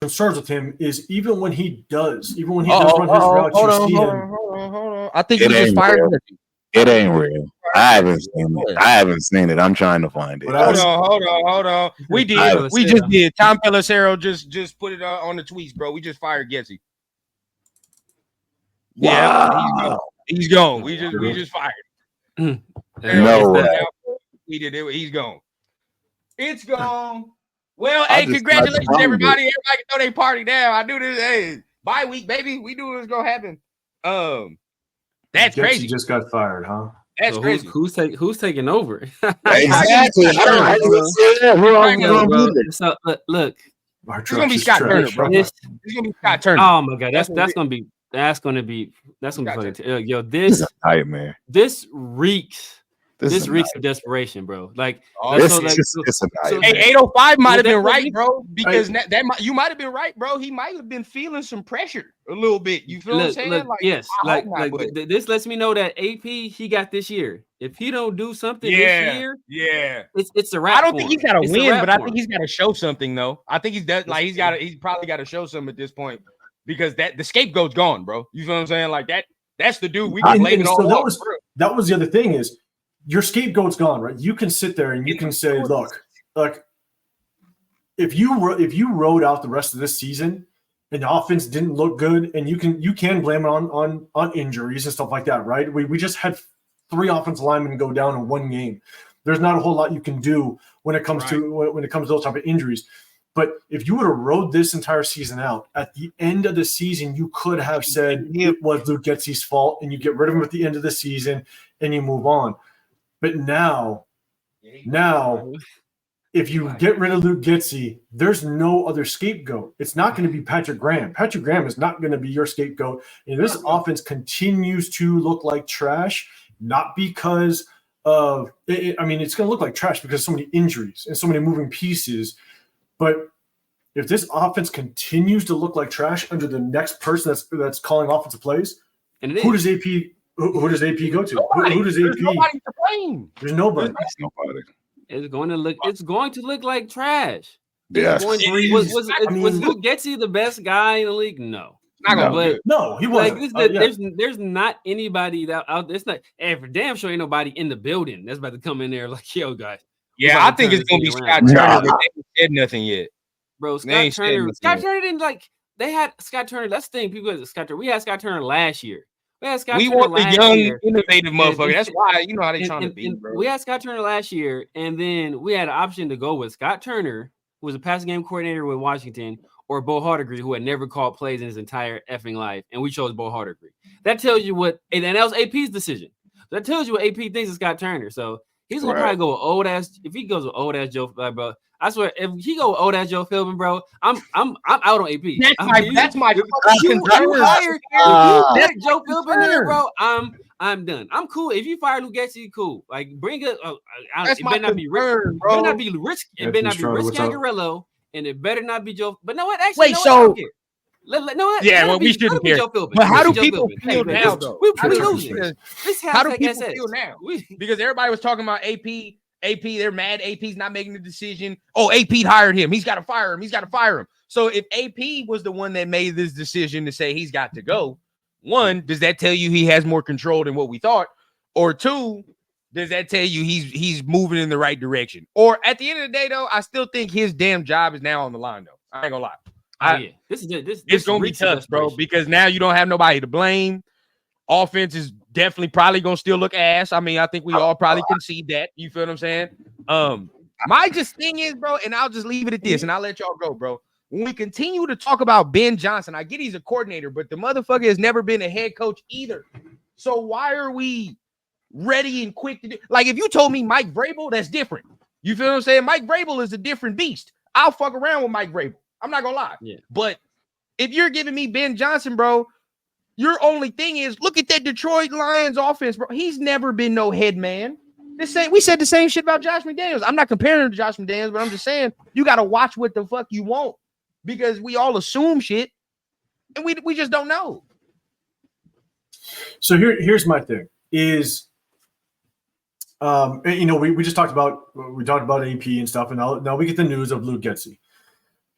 concerns with him is even when he does run his routes, hold on. I think he just fired. It ain't real. I haven't seen it. I'm trying to find it. Hold on. We just did. Tom Pelissero just put it on the tweets, bro. We just fired Getsy. Wow. Yeah, he's gone. We just fired him. No way. He did it. He's gone. It's gone. Well, hey, congratulations, everybody. Everybody can throw their party now. I knew this. Hey, bye week, baby. We knew it was gonna happen. That's crazy. Just got fired, huh? That's so crazy. Who's taking over? Exactly. So look, it's gonna be Scott Turner, bro. It's gonna be Scott Turner. Oh my god, that's gonna be fucking yo. This nightmare. This reeks. This reeks of desperation, bro. Like, it's a nightmare. Hey, 805 might have been right, bro. Because you might have been right, bro. He might have been feeling some pressure a little bit. You feel what I'm saying? Yes. This lets me know that AP he got this year. If he don't do something this year, it's a wrap. I don't think he's got to win, but I think he's got to show something, though. I think he's probably got to show something at this point because the scapegoat's gone, bro. You feel what I'm saying? Like that's the dude we can blame it all on. That was the other thing is. Your scapegoat's gone, right? You can sit there and you can say, look, if you rode out the rest of this season and the offense didn't look good, and you can blame it on injuries and stuff like that, right? We just had 3 offensive linemen go down in one game. There's not a whole lot you can do when it comes to those type of injuries. But if you would have rode this entire season out, at the end of the season, you could have said it was Luke Getsy's fault, and you get rid of him at the end of the season and you move on. But now, if you get rid of Luke Getsy, there's no other scapegoat. It's not going to be Patrick Graham. Patrick Graham is not going to be your scapegoat. And this offense continues to look like trash, not because of it's going to look like trash because of so many injuries and so many moving pieces. But if this offense continues to look like trash under the next person that's calling offensive plays, who does AP go to? Who does AP? There's nobody to blame. There's nobody. It's going to look like trash. Yes. Was Luke Getsy the best guy in the league? No. No, he wasn't. There's not anybody that out there. It's not, and for damn sure ain't nobody in the building that's about to come in there like, yo, guys. Yeah, I think it's gonna be Scott Turner. They haven't said nothing yet. Bro, Scott Turner didn't they had Scott Turner. That's the thing. People Scott Turner. We had Scott Turner last year. We want the young, innovative motherfucker. That's why you know how they trying to be, bro. We had Scott Turner last year, and then we had an option to go with Scott Turner, who was a passing game coordinator with Washington, or Bo Hardigree, who had never called plays in his entire effing life, and we chose Bo Hardigree. That tells you what, and that was AP's decision. That tells you what AP thinks of Scott Turner. So he's gonna probably go with old ass. If he goes with old ass Joe, bro, I swear, if he go with old ass Joe Philbin, bro, I'm out on AP. That's my you hired Joe Philbin there, bro. I'm done. I'm cool. If you fire Luke Getsy, cool. Like bring it. It better not be Rich. It better not be Rich. It better not be Rich Cangarello, and it better not be Joe. But no, what? Actually, wait. So yeah, well, we shouldn't care. But how do people feel now, though? How do people feel now? Because everybody was talking about AP. They're mad. AP's not making the decision. Oh, AP hired him. He's got to fire him. So if AP was the one that made this decision to say he's got to go, one, does that tell you he has more control than what we thought? Or two, does that tell you he's moving in the right direction? Or at the end of the day, though, I still think his damn job is now on the line, though. I ain't gonna lie. It's gonna be tough, bro, because now you don't have nobody to blame. Offense is definitely probably gonna still look ass. I mean, I think we all probably concede that. You feel what I'm saying? My just thing is, bro, and I'll just leave it at this, and I'll let y'all go, bro. When we continue to talk about Ben Johnson, I get he's a coordinator, but the motherfucker has never been a head coach either. So why are we ready and quick to do? Like, if you told me Mike Vrabel, that's different. You feel what I'm saying? Mike Vrabel is a different beast. I'll fuck around with Mike Vrabel. I'm not gonna lie. Yeah. But if you're giving me Ben Johnson, bro, your only thing is look at that Detroit Lions offense, bro. He's never been no head man. We said the same shit about Josh McDaniels. I'm not comparing him to Josh McDaniels, but I'm just saying you got to watch what the fuck you want because we all assume shit and we just don't know. So here's my thing is, we just talked about AP and stuff, and now we get the news of Luke Getsy.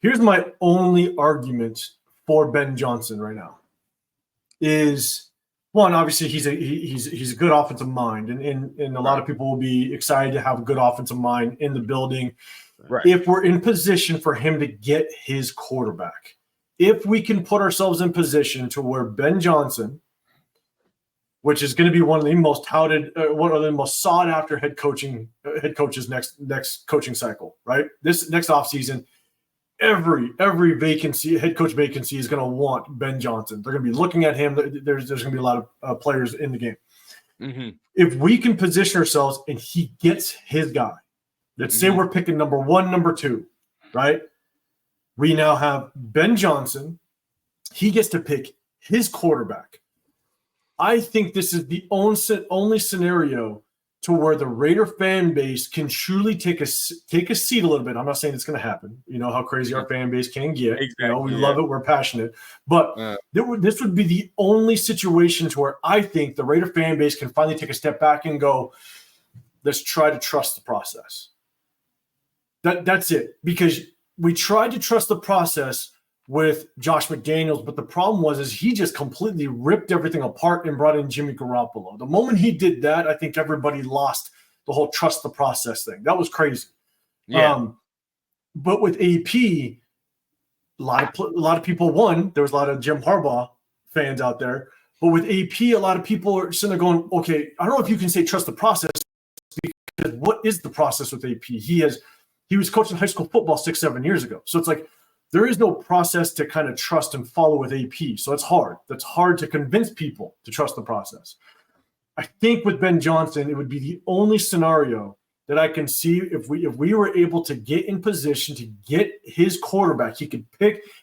Here's my only argument for Ben Johnson right now is one, obviously he's a good offensive mind, and a lot of people will be excited to have a good offensive mind in the building. Right. If we're in position for him to get his quarterback, if we can put ourselves in position to where Ben Johnson, which is going to be one of the most touted, one of the most sought after head coaches next coaching cycle, right? This next offseason, every head coach vacancy is going to want Ben Johnson. They're going to be looking at him. There's going to be a lot of players in the game. Mm-hmm. If we can position ourselves and he gets his guy, let's say we're picking number 1, number 2, right? We now have Ben Johnson. He gets to pick his quarterback. I think this is the only scenario to where the Raider fan base can truly take a seat a little bit. I'm not saying it's going to happen. You know how crazy our fan base can get. Exactly, you know, we love it. We're passionate. But this would be the only situation to where I think the Raider fan base can finally take a step back and go, let's try to trust the process. That's it. Because we tried to trust the process with Josh McDaniels, but the problem was he just completely ripped everything apart and brought in Jimmy Garoppolo. The moment he did that, I think everybody lost the whole trust the process thing. That was crazy. Yeah. But with AP, a lot of people won. There was a lot of Jim Harbaugh fans out there. But with AP, a lot of people are sitting there going, okay, I don't know if you can say trust the process, because what is the process with AP? He was coaching high school football 6-7 years ago. So it's like, there is no process to kind of trust and follow with AP. So it's hard. That's hard to convince people to trust the process. I think with Ben Johnson, it would be the only scenario that I can see if we were able to get in position to get his quarterback. He could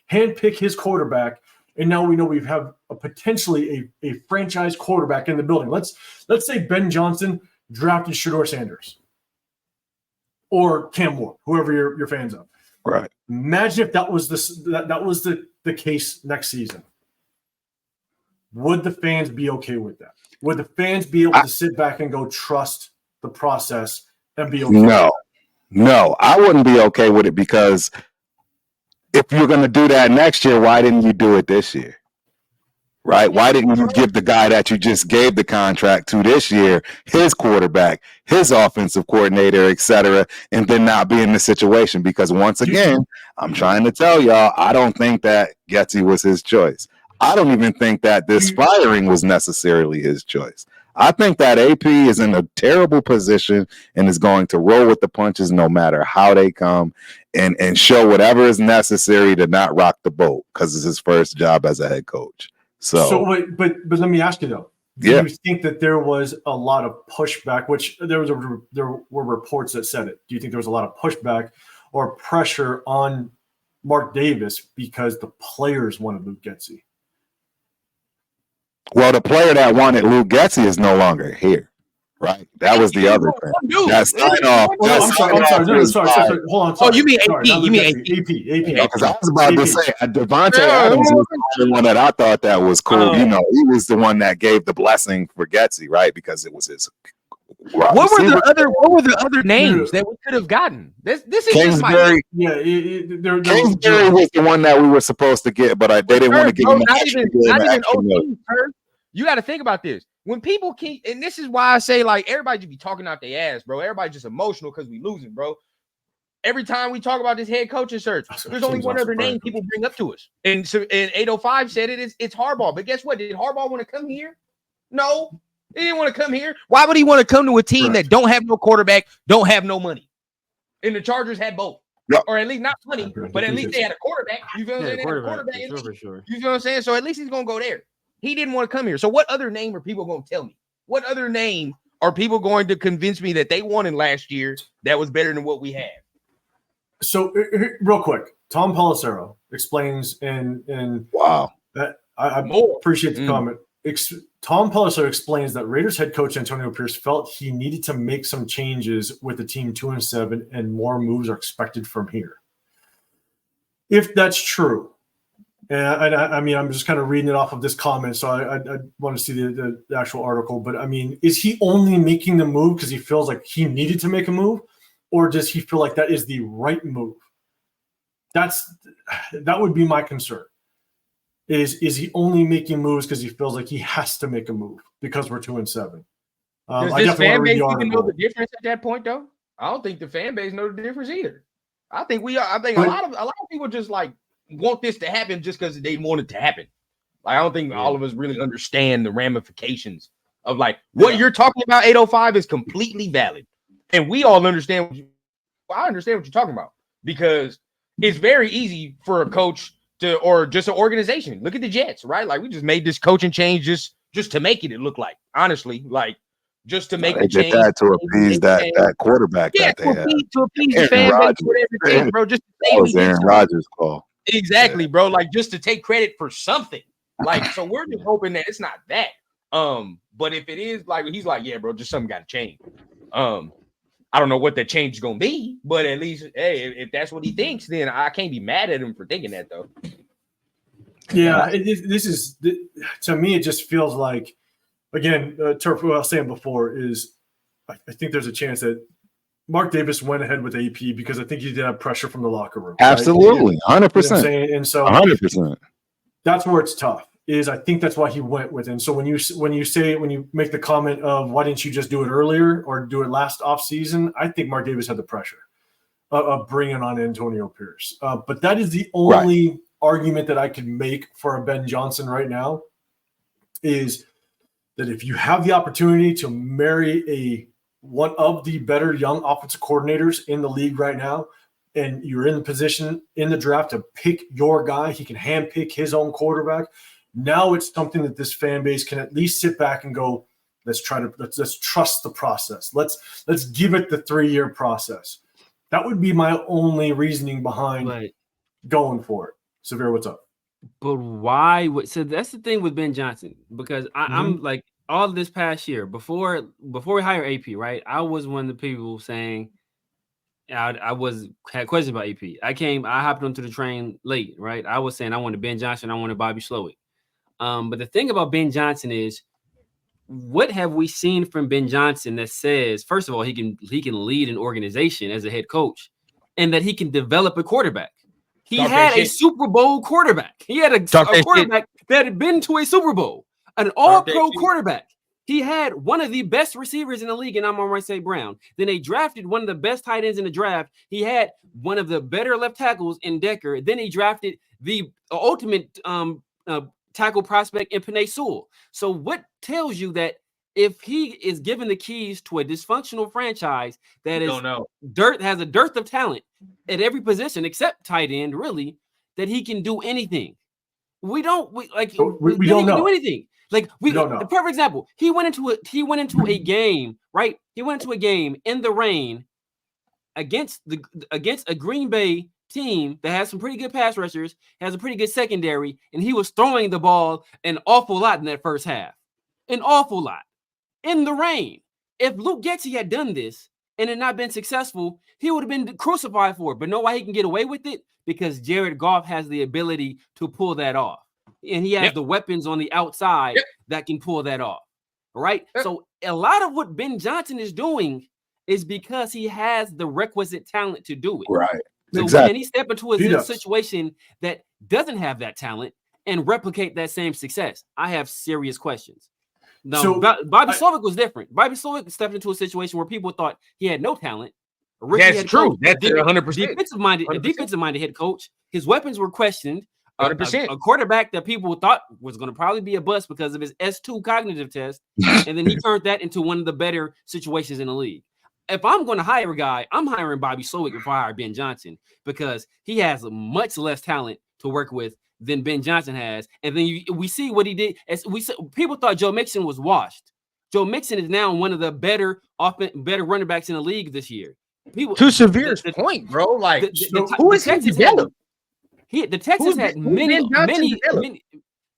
handpick his quarterback, and now we know we have potentially a franchise quarterback in the building. Let's say Ben Johnson drafted Shedeur Sanders or Cam Moore, whoever you're fans of. Right. Imagine if that was the case next season. Would the fans be okay with that? Would the fans be able to sit back and go trust the process and be okay? No, I wouldn't be okay with it, because if you're going to do that next year, why didn't you do it this year? Right? Why didn't you give the guy that you just gave the contract to this year his quarterback, his offensive coordinator, etc., and then not be in this situation? Because once again, I'm trying to tell y'all, I don't think that Getsy was his choice. I don't even think that this firing was necessarily his choice. I think that AP is in a terrible position and is going to roll with the punches no matter how they come, and show whatever is necessary to not rock the boat, because it's his first job as a head coach. So wait, but let me ask you though. Do you think that there was a lot of pushback? Which there were reports that said it. Do you think there was a lot of pushback or pressure on Mark Davis because the players wanted Luke Getsy? Well, the player that wanted Luke Getsy is no longer here. Right, that was the other thing. That sign off. I'm sorry. Hold on. Oh, you mean AP? You mean AP? Because I was about to say Devontae Adams was the one that I thought that was cool. You know, he was the one that gave the blessing for Getsy, right? Because it was his. What were the other names that we could have gotten? This is Kingsbury. Kingsbury was the one that we were supposed to get, but they didn't want to give him not even OT. You got to think about this. When people keep, and this is why I say, like, everybody just be talking out their ass, bro. Everybody just emotional because we losing, bro. Every time we talk about this head coaching search, there's only one other name people bring up to us. And so, and 805 said it's Harbaugh. But guess what? Did Harbaugh want to come here? No, he didn't want to come here. Why would he want to come to a team that don't have no quarterback, don't have no money? And the Chargers had both. Yep. Or at least not money, but at least they had a quarterback. You feel what I'm saying? For sure. You feel what I'm saying? So at least he's going to go there. He didn't want to come here. So what other name are people going to tell me? What other name are people going to convince me that they wanted last year that was better than what we had? So real quick, Tom Pelissero explains, and wow, I appreciate the comment. Tom Pelissero explains that Raiders head coach Antonio Pierce felt he needed to make some changes with the team 2-7, and more moves are expected from here. If that's true, and I mean, I'm just kind of reading it off of this comment, so I want to see the actual article. But I mean, is he only making the move because he feels like he needed to make a move, or does he feel like that is the right move? that would be my concern. Is he only making moves because he feels like he has to make a move because we're 2-7? Does this fan base even know the difference at that point, though? I don't think the fan base knows the difference either. I think a lot of people just like want this to happen just because they want it to happen. Like, I don't think all of us really understand the ramifications of like what you're talking about. 805 is completely valid, and we all understand. I understand what you're talking about because it's very easy for a coach or just an organization. Look at the Jets, right? Like, we just made this coaching change just to make it look like, honestly, like just to make a change. That to appease that quarterback that they have. To appease the fan base, bro. Just that was Aaron Rodgers' call. Exactly, bro. Like, just to take credit for something. Like, so we're just hoping that it's not that. But if it is, like, he's like, yeah, bro, just something got to change. I don't know what that change is gonna be, but at least, hey, if that's what he thinks, then I can't be mad at him for thinking that, though. Yeah, this is, to me, it just feels like, again, Turf, what I was saying before is, I think there's a chance that Mark Davis went ahead with AP because I think he did have pressure from the locker room. Absolutely, right? 100%. You know, and so 100%. That's where it's tough. I think that's why he went with it. And so when you make the comment of why didn't you just do it earlier or do it last offseason, I think Mark Davis had the pressure of bringing on Antonio Pierce. But that is the only argument that I could make for a Ben Johnson right now is that if you have the opportunity to marry one of the better young offensive coordinators in the league right now, and you're in the position in the draft to pick your guy, he can handpick his own quarterback. Now it's something that this fan base can at least sit back and go, let's trust the process. Let's give it the 3-year process. That would be my only reasoning behind going for it. Severe, what's up? But why? So that's the thing with Ben Johnson, because I'm like, all this past year before we hire AP, right? I was one of the people saying I had questions about AP. I hopped onto the train late, right? I was saying I wanted Ben Johnson, I wanted Bobby Slowik. But the thing about Ben Johnson is, what have we seen from Ben Johnson that says, first of all, he can lead an organization as a head coach, and that he can develop a quarterback. He had a Super Bowl quarterback. He had a quarterback that had been to a Super Bowl, an all-pro quarterback. He had one of the best receivers in the league, and I'm on St. Brown. Then they drafted one of the best tight ends in the draft. He had one of the better left tackles in Decker. Then he drafted the ultimate tackle prospect in Penei Sewell. So what tells you that if he is given the keys to a dysfunctional franchise that has a dearth of talent at every position except tight end, really, that he can do anything? We don't know. Do anything. Like we don't know. The perfect example, he went into a game, right? He went into a game in the rain against a Green Bay team that has some pretty good pass rushers, has a pretty good secondary, and he was throwing the ball an awful lot in that first half. An awful lot. In the rain. If Luke Getsy had done this and had not been successful, he would have been crucified for it. But know why he can get away with it? Because Jared Goff has the ability to pull that off. And he has the weapons on the outside that can pull that off. Right? So a lot of what Ben Johnson is doing is because he has the requisite talent to do it. Right. So when he step into a situation that doesn't have that talent and replicate that same success, I have serious questions. Now, so Bobby Slowik was different. Bobby Slowik stepped into a situation where people thought he had no talent. That's true. That's 100%. Defensive-minded head coach. His weapons were questioned. 100%. A quarterback that people thought was going to probably be a bust because of his S2 cognitive test, and then he turned that into one of the better situations in the league. If I'm going to hire a guy, I'm hiring Bobby Slowik before I hire Ben Johnson because he has much less talent to work with than Ben Johnson has. And then we see what he did. People thought Joe Mixon was washed. Joe Mixon is now one of the better running backs in the league this year. To Severe's point, bro. Like, who is he developed? The Texans had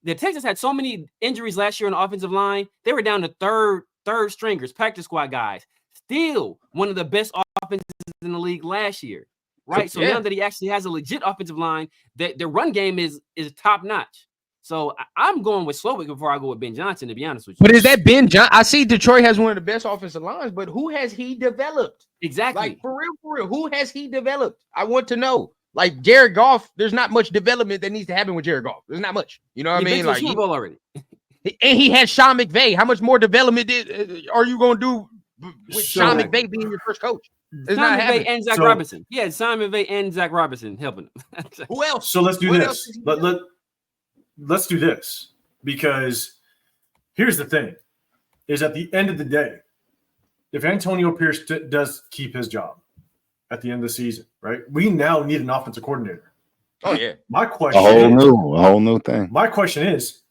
the Texans had so many injuries last year on the offensive line. They were down to third stringers, practice squad guys. Still one of the best offenses in the league last year. Right. So now that he actually has a legit offensive line, that the run game is top notch. So I'm going with Slowik before I go with Ben Johnson, to be honest with you. But is that Ben Johnson? I see Detroit has one of the best offensive lines, but who has he developed? Exactly. Like, for real, who has he developed? I want to know. Like Jared Goff, there's not much development that needs to happen with Jared Goff. There's not much. You know what I mean? Like Super Bowl already. And he had Sean McVay. How much more development are you going to do with Sean McVay being your first coach? It's not McVay and Zach Robinson. Yeah, Sean McVay and Zach Robinson helping him. Who else? So let's do this. Let's do this, because here's the thing: is at the end of the day, if Antonio Pierce does keep his job at the end of the season, right? We now need an offensive coordinator. Oh yeah. My question a whole new thing. My question is,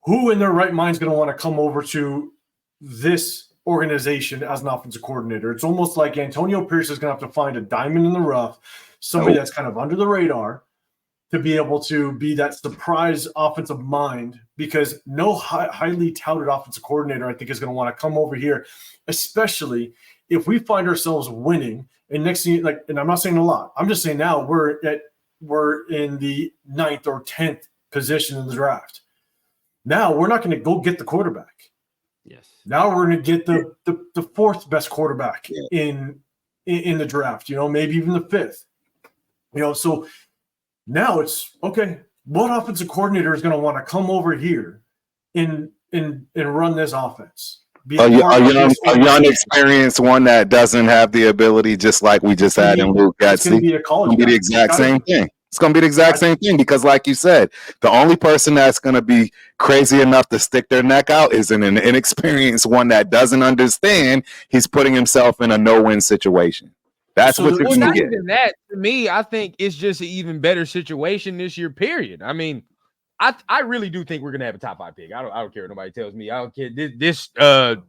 who in their right mind is going to want to come over to this organization as an offensive coordinator? It's almost like Antonio Pierce is going to have to find a diamond in the rough, somebody that's kind of under the radar, to be able to be that surprise offensive mind, because no highly touted offensive coordinator, I think, is going to want to come over here, especially if we find ourselves winning. And next thing, and I'm not saying a lot, I'm just saying now we're in the 9th or 10th position in the draft. Now we're not going to go get the quarterback. Yes. Now we're going to get the 4th best quarterback in the draft. Maybe even the 5th. So now it's okay. What offensive coordinator is going to want to come over here and run this offense? A young experienced one that doesn't have the ability, just like we just had in Luke Getsy. It's going to be a college. It's going to be the exact same thing. It's going to be the exact same thing, because like you said, the only person that's going to be crazy enough to stick their neck out is an inexperienced one that doesn't understand he's putting himself in a no-win situation. That's what you're going to get. Even that, to me, I think it's just an even better situation this year, period. I mean, I really do think we're going to have a top 5 pick. I don't care what nobody tells me. I don't care. This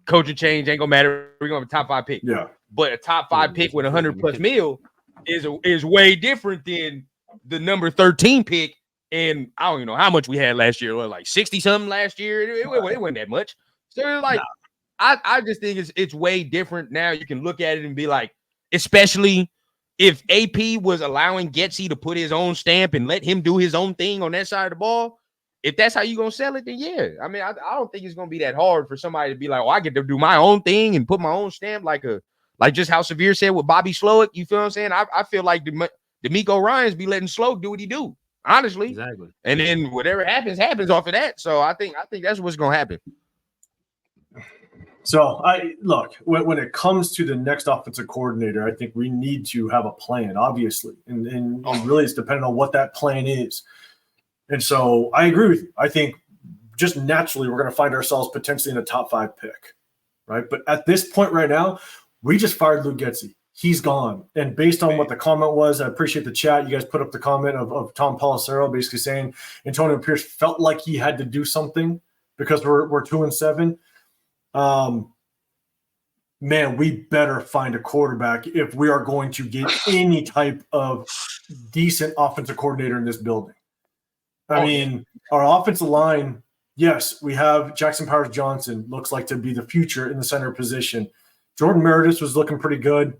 coaching change ain't going to matter. We're going to have a top 5 pick. Yeah. But a top 5 pick with 100+ mil is way different than the number 13 pick, and I don't even know how much we had last year. Like 60 something last year. It wasn't that much. So I just think it's way different now. You can look at it and be like, especially if AP was allowing Getsy to put his own stamp and let him do his own thing on that side of the ball. If that's how you're gonna sell it, then yeah. I mean, I don't think it's gonna be that hard for somebody to be like, oh, I get to do my own thing and put my own stamp, like just how Severe said with Bobby Slowik. You feel what I'm saying? I feel like D'Amico Ryans be letting Slowik do what he do, honestly. Exactly. And then whatever happens off of that. So I think that's what's gonna happen. So when it comes to the next offensive coordinator, I think we need to have a plan, obviously, and really it's depending on what that plan is. And so I agree with you. I think just naturally we're going to find ourselves potentially in a top 5 pick, right? But at this point right now, we just fired Luke Getsy. He's gone. And based on what the comment was, I appreciate the chat. You guys put up the comment of Tom Pelissero basically saying Antonio Pierce felt like he had to do something because we're 2-7. Man, we better find a quarterback if we are going to get any type of decent offensive coordinator in this building. I mean, our offensive line, yes, we have Jackson Powers Johnson, looks like to be the future in the center position. Jordan Meredith was looking pretty good.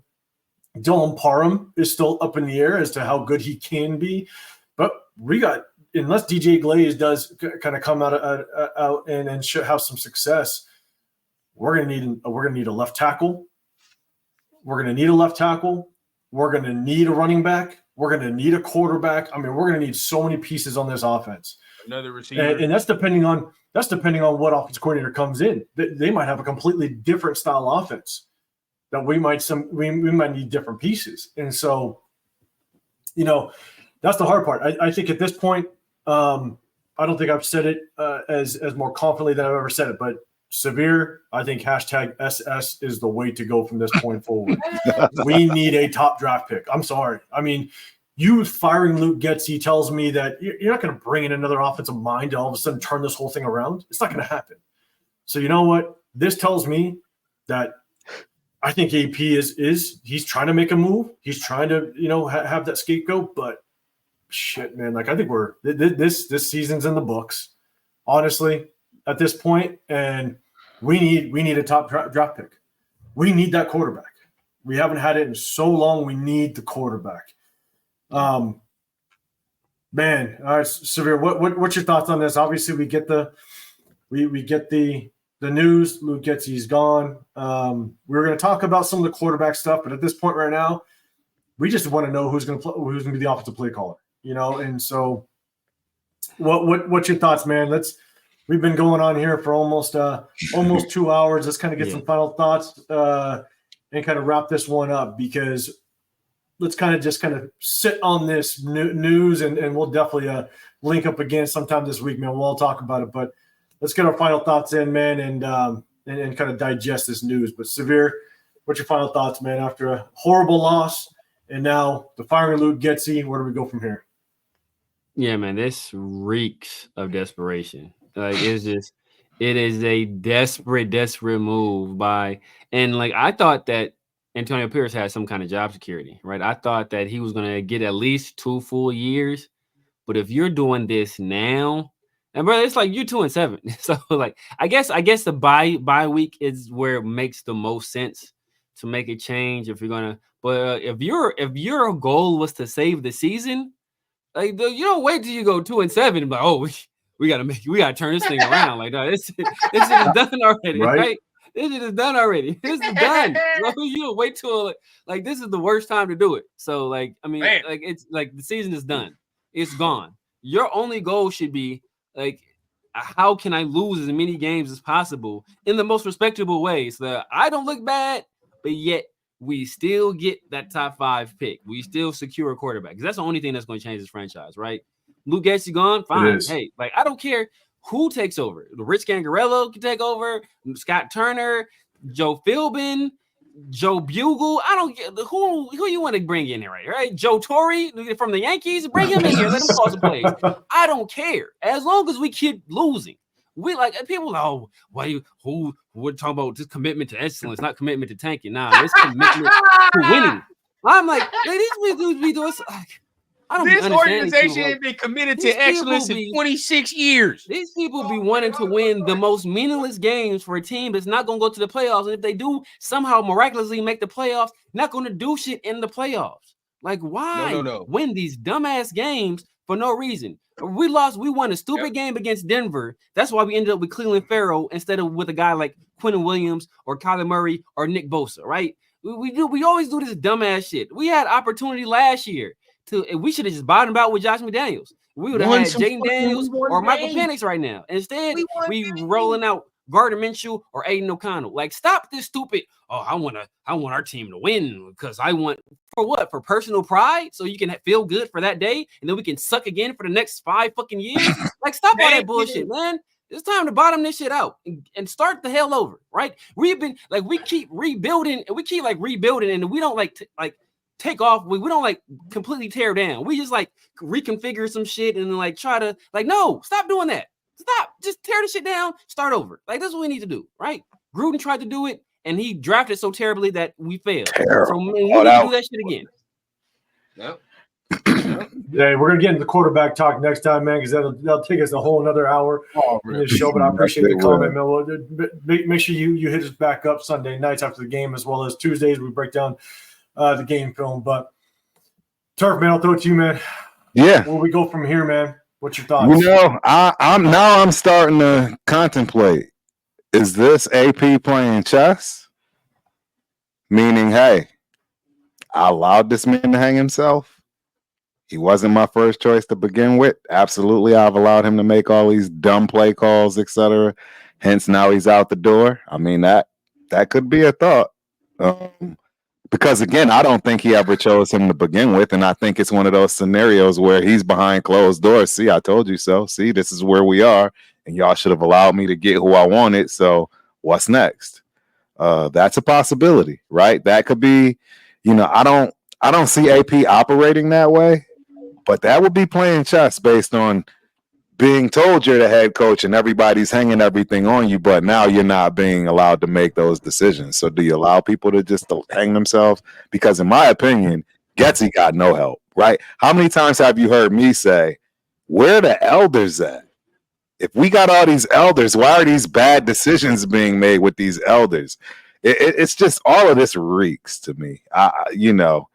Dylan Parham is still up in the air as to how good he can be. But we got, unless DJ Glaze does kind of come out and have some success, we're gonna need a left tackle. We're gonna need a left tackle. We're gonna need a running back. We're gonna need a quarterback. I mean, we're gonna need so many pieces on this offense. Another receiver, and that's depending on what offensive coordinator comes in. They might have a completely different style offense that we might need different pieces. And so, that's the hard part. I think at this point, I don't think I've said it as more confidently than I've ever said it, but Severe, I think #SS is the way to go from this point forward. We need a top draft pick. I'm sorry. I mean, you firing Luke Getsy tells me that you're not going to bring in another offensive mind to all of a sudden turn this whole thing around. It's not going to happen. So you know what? This tells me that I think AP he's trying to make a move. He's trying to, have that scapegoat, but shit, man. Like, I think this season's in the books, honestly, at this point, and we need a top draft pick. We need that quarterback. We haven't had it in so long. We need the quarterback. Man, all right, Severe. What's your thoughts on this? Obviously, we get the news. Luke Getsy's gone. We were going to talk about some of the quarterback stuff, but at this point right now, We just want to know who's going to be the offensive play caller, And so, what's your thoughts, man? We've been going on here for almost 2 hours. Let's kind of get some final thoughts and kind of wrap this one up, because let's kind of sit on this news, and we'll definitely link up again sometime this week, man. We'll all talk about it, but let's get our final thoughts in, man, and kind of digest this news. But Severe, what's your final thoughts, man, after a horrible loss and now the firing Luke Getsy? Where do we go from here? Yeah, man, this reeks of desperation. Like, it is a desperate move and like, I thought that Antonio Pierce had some kind of job security, right? I thought that he was going to get at least 2 full years. But if you're doing this now, and brother, it's like you're 2-7. So like, I guess the bye week is where it makes the most sense to make a change if you're gonna. But if your goal was to save the season, like, you don't wait till you go 2-7 and be like, oh, we gotta turn this thing around. Like, no, this shit is done already, right? This shit is done already. This is done. So you don't wait till like this is the worst time to do it. So like, I mean, like, it's like the season is done. It's gone. Your only goal should be like, how can I lose as many games as possible in the most respectable way so that I don't look bad, but yet we still get that top 5 pick. We still secure a quarterback, because that's the only thing that's going to change this franchise, right? Luke Getsy gone, fine. Hey, like, I don't care who takes over. Rich Gangarello can take over, Scott Turner, Joe Philbin, Joe Bugle. I don't get who you want to bring in here, right? Joe Torre from the Yankees, bring him in here. Let him call some plays. I don't care, as long as we keep losing. We like people. Oh, who we're talking about this commitment to excellence, not commitment to tanking. Nah, it's commitment to winning. I'm like, these dudes be doing. This organization ain't been committed to excellence in 26 years. These people be wanting to win the most meaningless games for a team that's not going to go to the playoffs. And if they do somehow miraculously make the playoffs, not going to do shit in the playoffs. Like, why win these dumbass games for no reason? We won a stupid game against Denver. That's why we ended up with Cleveland Farrell instead of with a guy like Quentin Williams or Kyler Murray or Nick Bosa, right? We always do this dumbass shit. We had opportunity last year. We should have just bottomed out with Josh McDaniels. We would have had Jaden Daniels or Michael Penix right now. Instead, we rolling out Gardner Minshew or Aiden O'Connell. Like, stop this stupid. Oh, I want our team to win because I want for what? For personal pride, so you can feel good for that day, and then we can suck again for the next 5 fucking years. Like, stop all that bullshit, man. It's time to bottom this shit out and start the hell over, right? We've been like, we keep rebuilding, and we keep like rebuilding, and we don't like take off. We don't like completely tear down. We just like reconfigure some shit and like try to like, no, stop doing that. Stop. Just tear the shit down. Start over. Like, that's what we need to do, right? Gruden tried to do it, and he drafted so terribly that we failed. So we need to do that shit again. Yep. Yeah, we're gonna get into the quarterback talk next time, man, because that'll take us a whole another hour in this show. But I appreciate the comment, man. Well, make sure you hit us back up Sunday nights after the game, as well as Tuesdays we break down the game film. But Turf, man, I'll throw it to you, man. Yeah. Where we go from here, man? What's your thoughts? I'm starting to contemplate. Is this AP playing chess? Meaning, hey, I allowed this man to hang himself. He wasn't my first choice to begin with. Absolutely, I've allowed him to make all these dumb play calls, etc. Hence, now he's out the door. I mean, that could be a thought. Because, again, I don't think he ever chose him to begin with, and I think it's one of those scenarios where he's behind closed doors. See, I told you so. See, this is where we are, and y'all should have allowed me to get who I wanted, so what's next? That's a possibility, right? That could be, I don't see AP operating that way, but that would be playing chess based on being told you're the head coach and everybody's hanging everything on you, but now you're not being allowed to make those decisions. So do you allow people to just hang themselves? Because in my opinion, Getsy got no help, right? How many times have you heard me say, where are the elders at? If we got all these elders, why are these bad decisions being made with these elders? It's just all of this reeks to me. I don't know.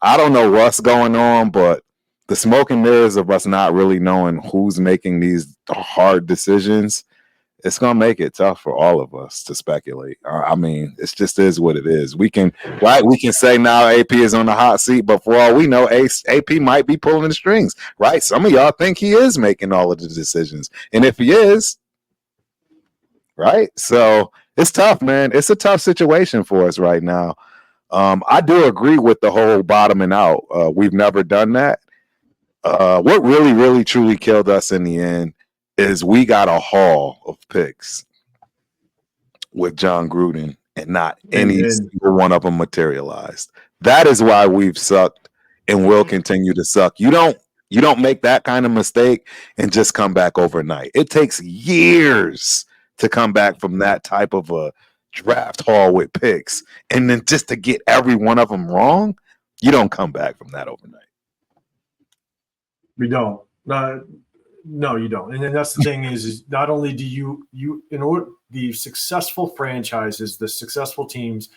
I don't know what's going on, but the smoke and mirrors of us not really knowing who's making these hard decisions it's gonna make it tough for all of us to speculate. I mean, it just is what it is. We can say now AP is on the hot seat, but for all we know, AP might be pulling the strings, right? Some of y'all think he is making all of the decisions, and if he is, right? So it's tough, man. It's a tough situation for us right now. I do agree with the whole bottoming out. We've never done that. What really, really, truly killed us in the end is we got a haul of picks with John Gruden and not any single one of them materialized. That is why we've sucked and will continue to suck. You don't make that kind of mistake and just come back overnight. It takes years to come back from that type of a draft haul with picks, and then just to get every one of them wrong, you don't come back from that overnight. We don't. No, you don't. And then that's the thing is not only do you in order the successful franchises, the successful teams,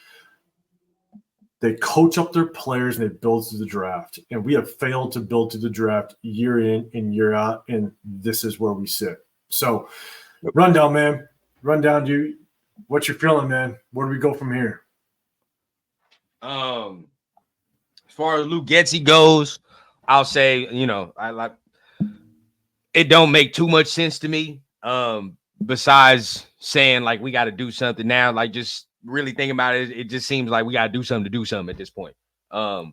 they coach up their players and they build through the draft. And we have failed to build through the draft year in and year out, and this is where we sit. So, rundown, man. Rundown, dude. What you're feeling, man? Where do we go from here? As far as Luke Getsy goes, I'll say, I like it. Don't make too much sense to me. Besides saying like we got to do something now, like just really thinking about it, it just seems like we got to do something at this point. I'm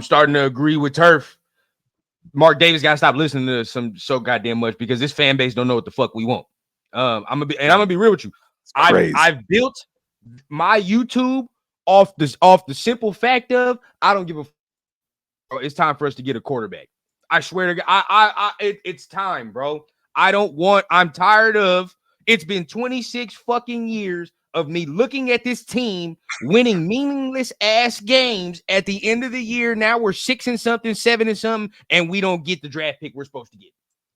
starting to agree with Turf. Mark Davis got to stop listening to some so goddamn much because this fan base don't know what the fuck we want. I'm gonna be real with you. I've built my YouTube off the simple fact of I don't give a. It's time for us to get a quarterback. I swear to God, it's time, bro. I'm tired of. It's been 26 fucking years of me looking at this team winning meaningless ass games at the end of the year. Now we're 6 and something, 7 and something, and we don't get the draft pick we're supposed to get.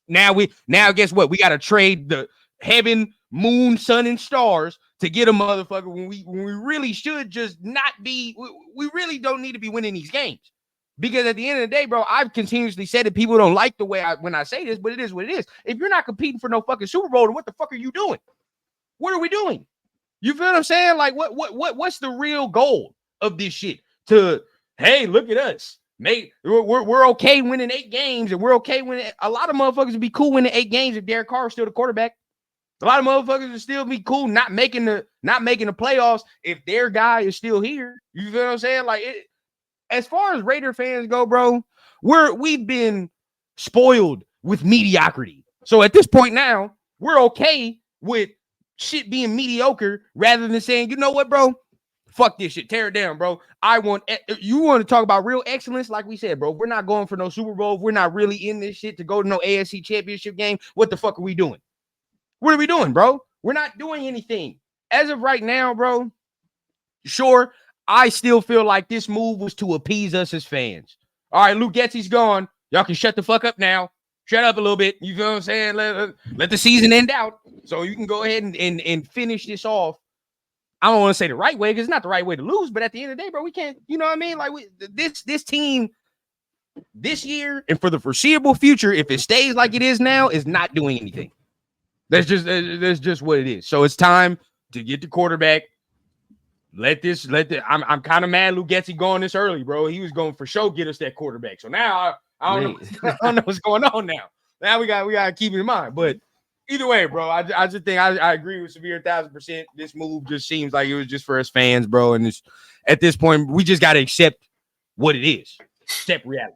Now guess what? We got to trade the heaven, moon, sun, and stars to get a motherfucker when we really should just not be. We really don't need to be winning these games. Because at the end of the day, bro, I've continuously said that people don't like the way when I say this, but it is what it is. If you're not competing for no fucking Super Bowl, then what the fuck are you doing? What are we doing? You feel what I'm saying? Like, what's the real goal of this shit? Hey, look at us. We're okay winning 8 games, and we're okay winning. A lot of motherfuckers would be cool winning 8 games if Derek Carr is still the quarterback. A lot of motherfuckers would still be cool not making the playoffs if their guy is still here. You feel what I'm saying? Like it. As far as Raider fans go, bro, we've been spoiled with mediocrity. So at this point now, we're okay with shit being mediocre rather than saying, you know what, bro? Fuck this shit. Tear it down, bro. You want to talk about real excellence? Like we said, bro, we're not going for no Super Bowl. We're not really in this shit to go to no AFC championship game. What the fuck are we doing? What are we doing, bro? We're not doing anything. As of right now, bro, sure, I still feel like this move was to appease us as fans. All right, Luke Getsy's gone. Y'all can shut the fuck up now. Shut up a little bit. You feel what I'm saying? Let the season end out so you can go ahead and finish this off. I don't want to say the right way because it's not the right way to lose, but at the end of the day, bro, we can't, you know what I mean? Like this team this year and for the foreseeable future, if it stays like it is now, is not doing anything. That's just what it is. So it's time to get the quarterback. I'm kind of mad Luke Getsy going this early, bro. He was going for sure get us that quarterback. So now I don't know what's going on now. Now we got to keep it in mind. But either way, bro, I just think I agree with Severe 1,000%. This move just seems like it was just for us fans, bro. And at this point, we just got to accept what it is. Accept reality.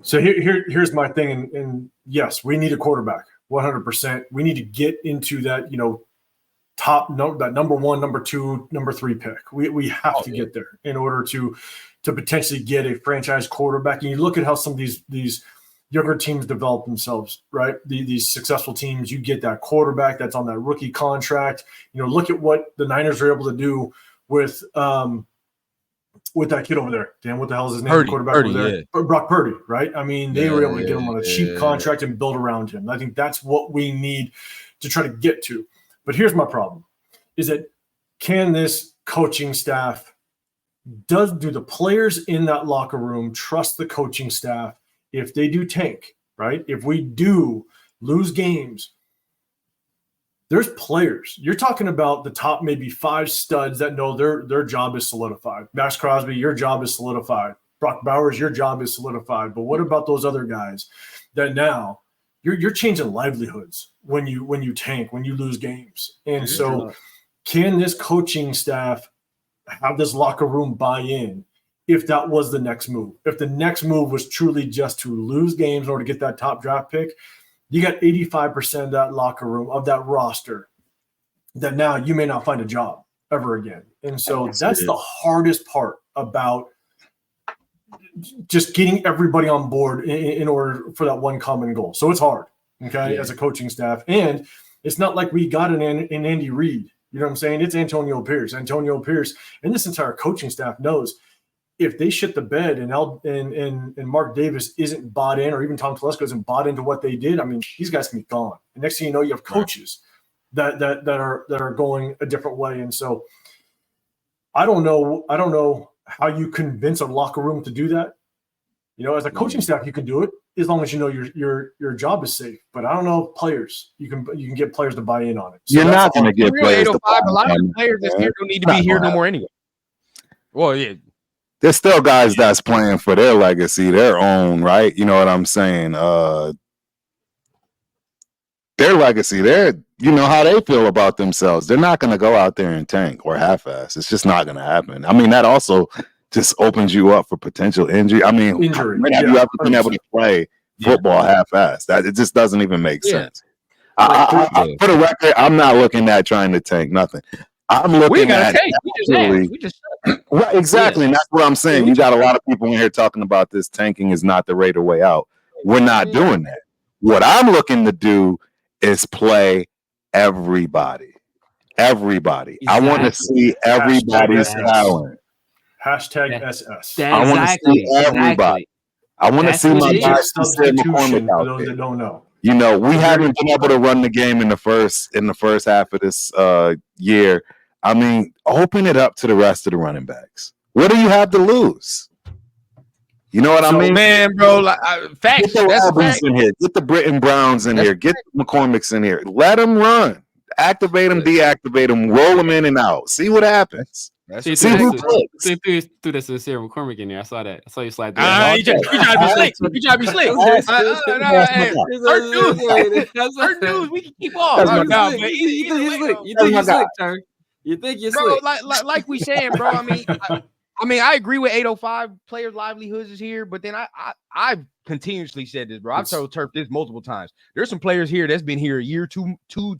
So here's my thing. And yes, we need a quarterback, 100%. We need to get into that, that number 1, number 2, number 3 pick. We have to get there in order to potentially get a franchise quarterback. And you look at how some of these younger teams develop themselves, right? These successful teams, you get that quarterback that's on that rookie contract. Look at what the Niners are able to do with that kid over there. Dan, what the hell is his name? Quarterback over there. Yeah. Brock Purdy, right? I mean, they were able to get him on a cheap contract and build around him. I think that's what we need to try to get to. But here's my problem, is that can this coaching staff, do the players in that locker room trust the coaching staff if they do tank, right? If we do lose games, There's players. You're talking about the top maybe 5 studs that know their job is solidified. Max Crosby, your job is solidified. Brock Bowers, your job is solidified. But what about those other guys that now you're changing livelihoods when you tank, when you lose games? And so can this coaching staff have this locker room buy in if that was the next move? If the next move was truly just to lose games in order to get that top draft pick, you got 85% of that locker room, of that roster, that now you may not find a job ever again. And so that's the hardest part about just getting everybody on board in order for that one common goal. So it's hard, okay, as a coaching staff. And it's not like we got an Andy Reid. You know what I'm saying? It's Antonio Pierce. Antonio Pierce and this entire coaching staff knows if they shit the bed and Mark Davis isn't bought in, or even Tom Telesco isn't bought into what they did, I mean, these guys can be gone. And next thing you know, you have coaches that are going a different way. And so I don't know how you convince a locker room to do that. You know, as a coaching staff, you can do it as long as you know your job is safe. But I don't know if players you can get players to buy in on it. So you're not going to get players. A lot of the players that's here don't need to be here no more anyway. Well, yeah. There's still guys that's playing for their legacy, their own, right? You know what I'm saying? Their legacy, you know how they feel about themselves. They're not going to go out there and tank or half-ass. It's just not going to happen. I mean, that also just opens you up for potential injury. I mean, when have you ever been able to play football half-ass? That it just doesn't even make sense. I, for the record, I'm not looking at trying to tank nothing. I'm looking at right, exactly, and that's what I'm saying. You got a lot of people in here talking about this tanking is not the Raider way out. We're not doing that. What I'm looking to do is play everybody. Exactly. I want to see everybody's talent. Hashtag SS. I want to see everybody. I want to see my guy substitution for those that don't know. You know, we haven't been able to run the game in the first half of this year. I mean, open it up to the rest of the running backs. What do you have to lose? You know what I mean? Man, bro, facts. Get the Robbins in here. Get the Britton Browns in here. Get the McCormicks in here. Let them run. Activate them, deactivate them, roll them in and out. See what happens. See who clicks. Threw that sincere McCormick in there. I saw that. I saw you slide that. You try to be slick. You try to be slick. Hurt news. We can keep off. You think you're slick, Turk? You think you're slick? Like we saying, bro. I mean, I agree with 805 players' livelihoods is here, but then I've continuously said this, bro. I've told Turf this multiple times. There's some players here that's been here a year too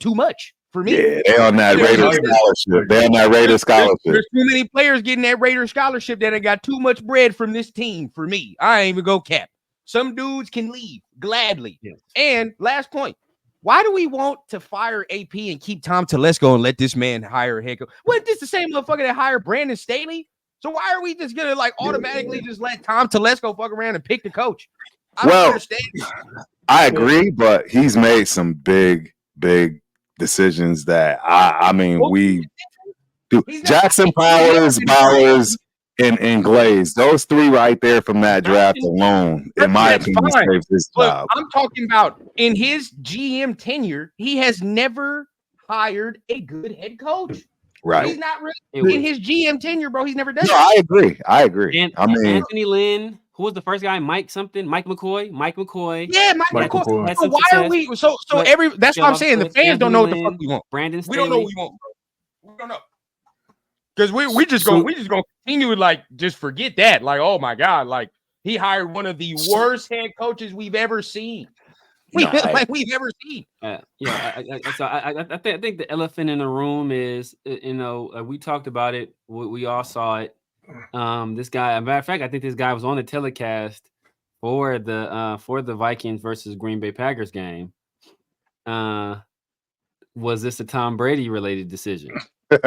much for me. Yeah, they're on that Raider scholarship. They're on that Raider scholarship. There's too many players getting that Raider scholarship that have got too much bread from this team for me. I ain't even go cap. Some dudes can leave gladly. Yes. And last point. Why do we want to fire AP and keep Tom Telesco and let this man hire a head coach? Wasn't this the same motherfucker that hired Brandon Staley? So why are we just gonna automatically just let Tom Telesco fuck around and pick the coach? I don't understand. I agree, but he's made some big decisions that I mean we do. Jackson Powers, Bowers, and Glaze. Those three right there from that draft alone, in my opinion, saves his job. I'm talking about in his GM tenure, he has never hired a good head coach. Right. He's not really in his GM tenure, bro. He's never done I agree. And Anthony Lynn, who was the first guy? Mike McCoy. Yeah, Mike McCoy. So why are we so that's what I'm saying. The fans don't know what the fuck we want. Brandon Staley. We don't know what we want, bro. We don't know. Because we just gonna continue to just forget that. Like, oh my God, he hired one of the worst head coaches we've ever seen. We've ever seen. I think the elephant in the room is, we talked about it. We all saw it. This guy, as a matter of fact, I think this guy was on the telecast for the Vikings versus Green Bay Packers game. Was this a Tom Brady related decision? Did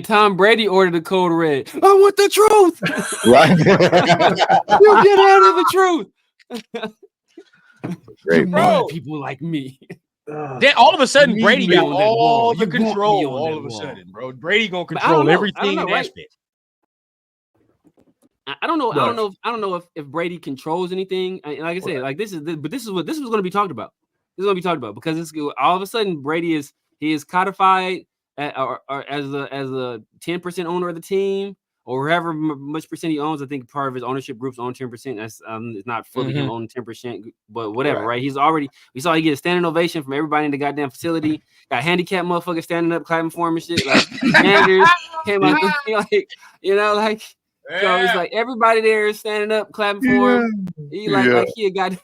Tom Brady order the code red? I want the truth. Right. You get out of the truth. Great, bro. People like me. Then all of a sudden, Brady got all the control. All of a sudden, bro, Brady gonna control everything in aspect. I don't know. I don't know if Brady controls anything. Like I said, this is what was going to be talked about. This is what we talked about because it's all of a sudden Brady is codified as a 10% owner of the team or however much percent he owns. I think part of his ownership groups own 10%. That's it's not fully him owning 10%, but whatever, right? He's already we saw he get a standing ovation from everybody in the goddamn facility. Got handicapped motherfuckers standing up, clapping for him and shit. Like managers came out like so it's like everybody there is standing up, clapping for him. He like he got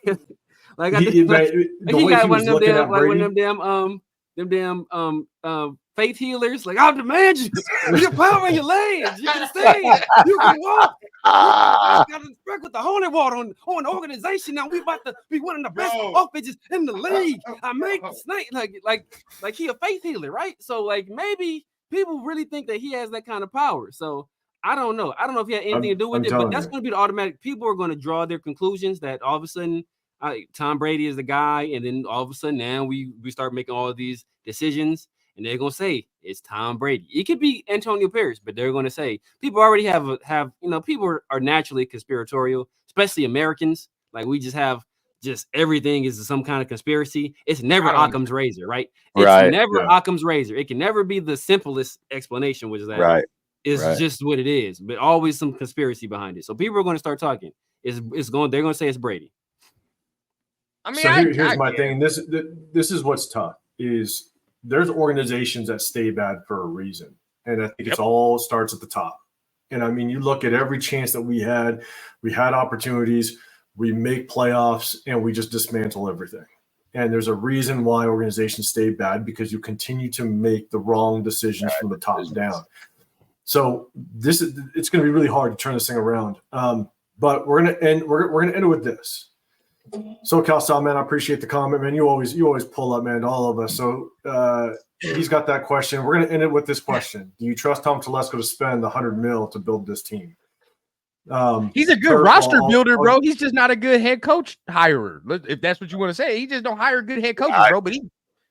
like he got one of them damn faith healers. Like, I'll demand you. Your power in your legs. You can stand. You can walk. You got to spread with the holy water on the organization. Now we about to be one of the best offenses in the league. I make the snake like he a faith healer, right? So like maybe people really think that he has that kind of power. So I don't know. I don't know if he had anything to do with it, but that's going to be the automatic. People are going to draw their conclusions that all of a sudden Tom Brady is the guy, and then all of a sudden now we start making all of these decisions, and they're going to say it's Tom Brady. It could be Antonio Pierce, but they're going to say people already have people are naturally conspiratorial, especially Americans. Like we just have everything is some kind of conspiracy. It's never Occam's razor, right? It's never Occam's razor. It can never be the simplest explanation, which is that it's just what it is, but always some conspiracy behind it. So people are going to start talking. They're going to say it's Brady. I mean, so here's my thing. This is what's tough is there's organizations that stay bad for a reason. And I think it all starts at the top. And I mean, you look at every chance that we had opportunities, we make playoffs and we just dismantle everything. And there's a reason why organizations stay bad because you continue to make the wrong decisions from the top down. So it's going to be really hard to turn this thing around. But we're going to end it with this. SoCal style, man, I appreciate the comment, man. You always pull up, man, to all of us. So he's got that question. We're going to end it with this question. Do you trust Tom Telesco to spend the $100 million to build this team? He's a good roster builder, bro. He's just not a good head coach hirer. If that's what you want to say, he just don't hire good head coaches, bro. But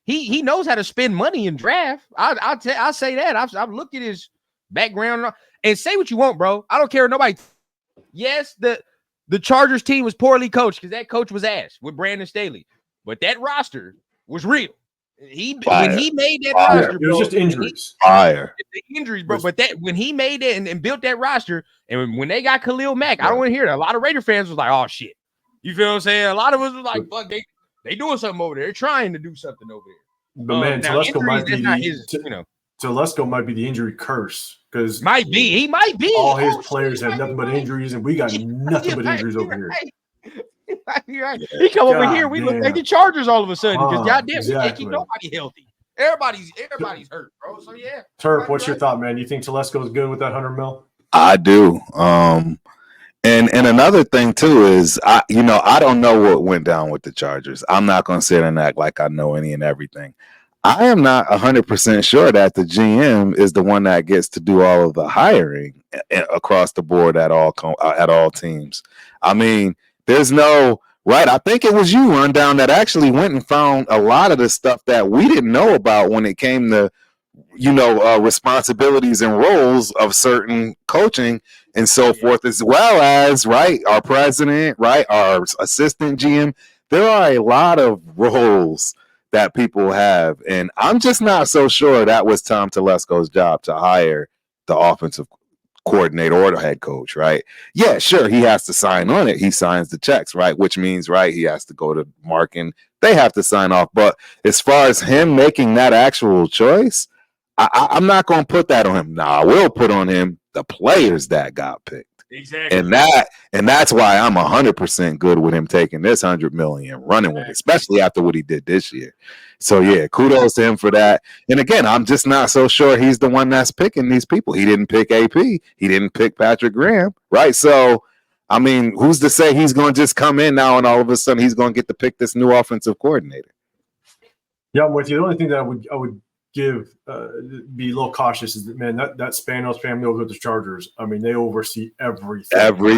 he knows how to spend money in draft. I'll say that. I've looked at his background and say what you want, bro. I don't care what nobody. Yes, the Chargers team was poorly coached because that coach was ass with Brandon Staley, but that roster was real. When he made that roster, it was just injuries. Injuries, bro. But when he made it and built that roster, and when they got Khalil Mack, I don't want to hear that. A lot of Raider fans was like, "Oh shit," you feel what I'm saying? A lot of us was like, "Fuck, they doing something over there. They're trying to do something over there." But man, Telesco might be Telesco might be the injury curse because he might be. All his players have nothing but injuries, and we got nothing but injuries over here. Right. He come over here, we look like the Chargers all of a sudden because goddamn, we can't keep nobody healthy. Everybody's hurt, bro. So yeah. Turf, what's your thought, man? You think Telesco is good with that $100 million? I do. And another thing too is I don't know what went down with the Chargers. I'm not going to sit and act like I know any and everything. I am not 100% sure that the GM is the one that gets to do all of the hiring across the board at all teams. I mean, there's no right. I think it was you, Rundown, that actually went and found a lot of the stuff that we didn't know about when it came to, responsibilities and roles of certain coaching and so forth, as well as, our president, our assistant GM. There are a lot of roles that people have, and I'm just not so sure that was Tom Telesco's job to hire the offensive coordinator or the head coach, right? Yeah, sure, he has to sign on it. He signs the checks, right? Which means, he has to go to Mark and they have to sign off. But as far as him making that actual choice, I'm not going to put that on him. No, I will put on him the players that got picked. Exactly. And that's why I'm 100% good with him taking this $100 million and running with it, especially after what he did this year. So yeah, kudos to him for that. And again, I'm just not so sure he's the one that's picking these people. He didn't pick AP. He didn't pick Patrick Graham, right? So, I mean, who's to say he's going to just come in now and all of a sudden he's going to get to pick this new offensive coordinator? Yeah, I'm with you. The only thing that I would give be a little cautious is that, man, that Spanos family over the Chargers, I mean, they oversee everything.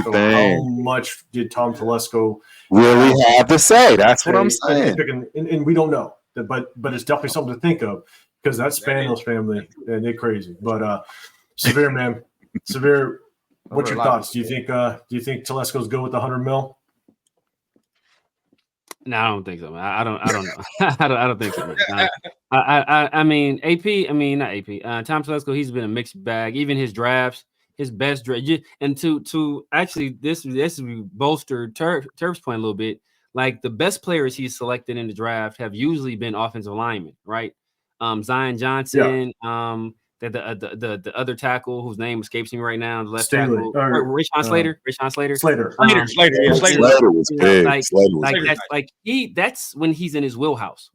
So how much did Tom Telesco really have to say? That's what I'm saying. And we don't know, but it's definitely something to think of because that Spanos family, and they're crazy. But Severe, man, Severe, what's your thoughts? Do you think Telesco's good with the $100 million? No, I don't think so, man. I don't know. I don't think so, man. I mean, not AP. Tom Telesco, he's been a mixed bag. Even his drafts, his best draft, and to actually this bolstered Turf's point a little bit. Like the best players he's selected in the draft have usually been offensive linemen, right? Zion Johnson, the other tackle whose name escapes me right now, the left tackle, Rashawn Slater. Slater was big. That's when he's in his wheelhouse.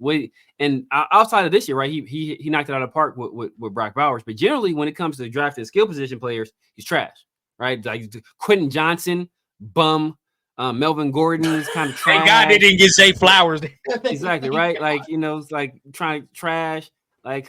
And outside of this year, right? He knocked it out of the park with Brock Bowers. But generally, when it comes to drafting skill position players, he's trash, right? Like Quentin Johnson, bum. Melvin Gordon is kind of trash. Thank God they didn't get Zay Flowers. Exactly, right? Like, it's like trying to trash. Like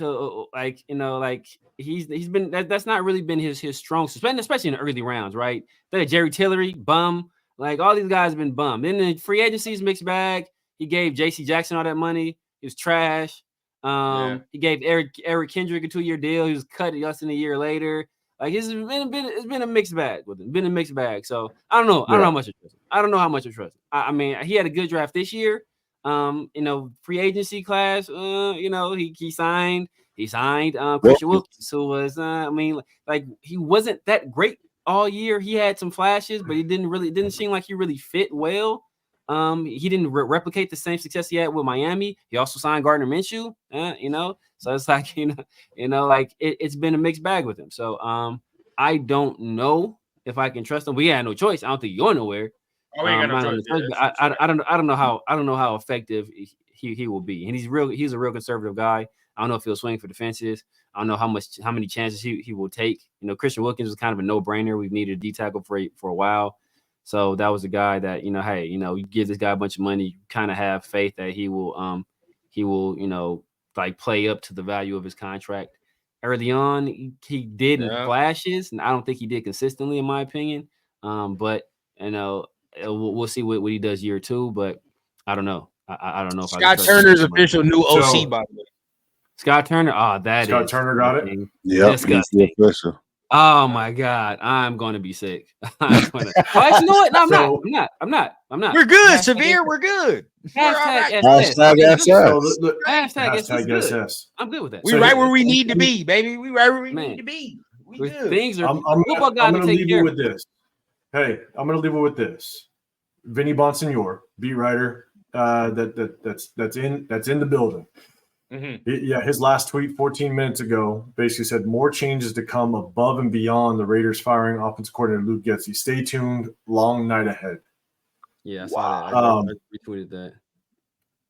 he's been that's not really been his strong suit, especially in the early rounds, right? Then Jerry Tillery, bum. Like all these guys have been bum. Then the free agency's mixed bag. He gave J.C. Jackson all that money. He was trash. He gave Eric Kendrick a 2-year deal. He was cut less than a year later. Like it's been a mixed bag with him. Been a mixed bag. So I don't know. I don't know how much I trust him. I mean, he had a good draft this year. Free agency class. He signed Christian Wilkins, who was he wasn't that great all year. He had some flashes, but he didn't seem like he really fit well. He didn't replicate the same success he had with Miami. He also signed Gardner Minshew. So it's like it's been a mixed bag with him. So I don't know if I can trust him. We had no choice. I don't think he's going nowhere. Oh, we ain't got no choice. I don't know how effective he will be. And he's a real conservative guy. I don't know if he'll swing for the fences. I don't know how many chances he will take. Christian Wilkins was kind of a no-brainer. We've needed a D tackle for a while. So that was a guy that, you give this guy a bunch of money, you kind of have faith that he will play up to the value of his contract. Early on, he did in flashes, and I don't think he did consistently, in my opinion. But we'll see what he does year 2, but I don't know. I don't know if Scott Turner's official new OC, by the way. Scott Turner, Scott Turner got it. Yeah, he's the official. Oh my God, I'm going to be sick. Actually, you know what? No, I'm not. We're good, Severe. We're good. Hashtag SS. I'm good with that. We right where we need to be, baby. We right where we need to be. We good. Things are. I'm going to leave you with this. Hey, I'm going to leave it with this. Vinny Bonsignor, beat writer, that's in the building. Mm-hmm. His last tweet 14 minutes ago basically said more changes to come above and beyond the Raiders firing offensive coordinator Luke Getsy. Stay tuned. Long night ahead. Yeah, I saw that. I retweeted that.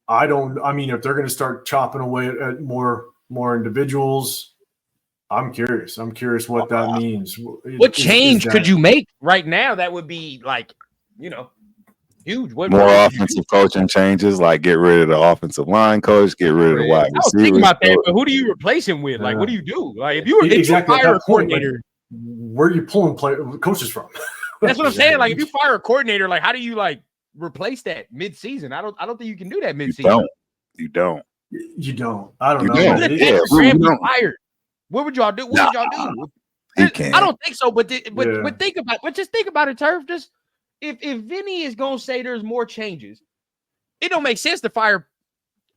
If they're going to start chopping away at more individuals, I'm curious. I'm curious what that means. What change could you make right now that would be huge? More offensive coaching changes, like get rid of the offensive line coach, get rid of the wide receivers. I was thinking about that, but who do you replace him with? Like, what do you do? Like, if you fire a coordinator, where are you pulling coaches from? That's what I'm saying. Like, if you fire a coordinator, like, how do you replace that mid-season? I don't think you can do that mid-season. You don't. I don't know. Fired. What would y'all do? What would y'all do? I don't think so. But think about it, Turf. Just if Vinny is gonna say there's more changes, it don't make sense to fire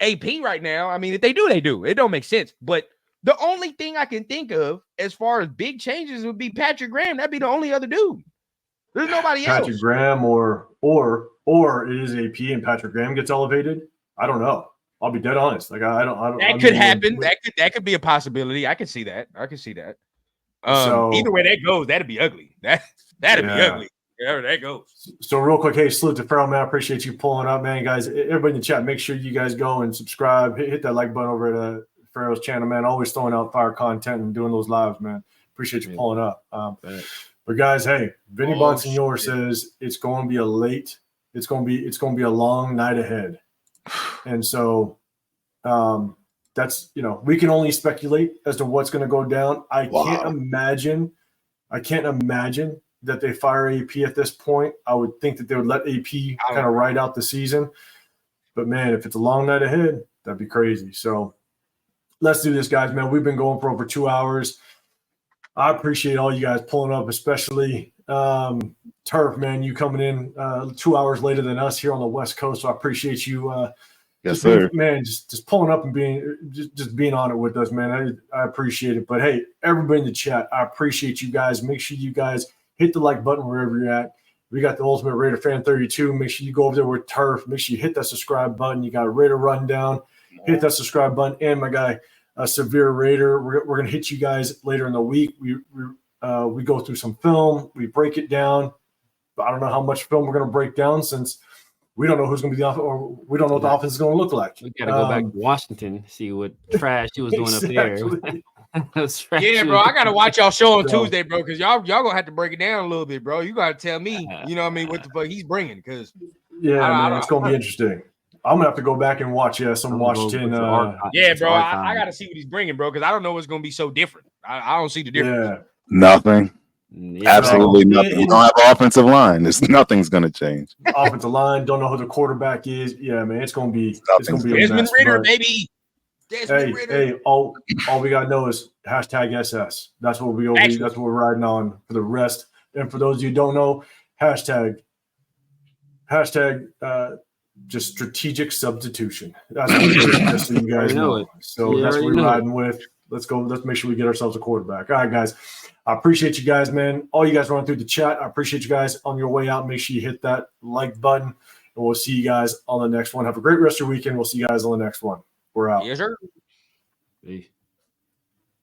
AP right now. I mean, if they do, they do. It don't make sense. But the only thing I can think of as far as big changes would be Patrick Graham. That'd be the only other dude. There's nobody else. Patrick Graham or it is AP and Patrick Graham gets elevated. I don't know. I'll be dead honest. Like I don't. That could happen. That could be a possibility. I can see that. Either way that goes, that'd be ugly. That'd be ugly. Yeah, that goes. So real quick, hey, salute to Farrell, man. I appreciate you pulling up, man. Guys, everybody in the chat, make sure you guys go and subscribe. Hit that like button over at Farrell's channel, man. Always throwing out fire content and doing those lives, man. Appreciate you pulling up. But guys, hey, Vinny Bonsignor says it's going to be it's going to be a long night ahead. And so that's, we can only speculate as to what's going to go down. I can't imagine that they fire AP at this point. I would think that they would let AP kind of ride out the season. But, man, if it's a long night ahead, that'd be crazy. So let's do this, guys, man. We've been going for over 2 hours. I appreciate all you guys pulling up, especially Turf, man, you coming in 2 hours later than us here on the West Coast. So I appreciate you. Yes, sir. Just pulling up and being on it with us, man. I appreciate it. But hey, everybody in the chat, I appreciate you guys. Make sure you guys hit the like button wherever you're at. We got the Ultimate Raider Fan 32. Make sure you go over there with Turf. Make sure you hit that subscribe button. You got a Raider Rundown. Hit that subscribe button. And my guy, Severe Raider. We're gonna hit you guys later in the week. We go through some film. We break it down. I don't know how much film we're gonna break down since we don't know who's going to be the offense, or we don't know what the offense is going to look like. We got to go back to Washington, see what trash he was doing up there. Yeah, bro, I got to watch y'all show on Tuesday, bro, because y'all going to have to break it down a little bit, bro. You got to tell me, you know what I mean, what the fuck he's bringing, because it's going to be interesting. I'm going to have to go back and watch some Washington. Yeah, bro, I got to see what he's bringing, bro, because I don't know what's going to be so different. I don't see the difference. Yeah. Nothing. Yeah, absolutely nothing. We don't have an offensive line. Nothing's going to change. Offensive line, don't know who the quarterback is. Yeah, man, it's going to be Desmond Ridder, baby. Hey, all we got to know is #SS. That's what that's what we're riding on for the rest. And for those of you who don't know, hashtag just strategic substitution. That's what it is, just so you guys know. So that's what we're riding with. Let's go. Let's make sure we get ourselves a quarterback. All right, guys. I appreciate you guys, man. All you guys running through the chat. I appreciate you guys on your way out. Make sure you hit that like button, and we'll see you guys on the next one. Have a great rest of your weekend. We'll see you guys on the next one. We're out. Yes, sir. Peace.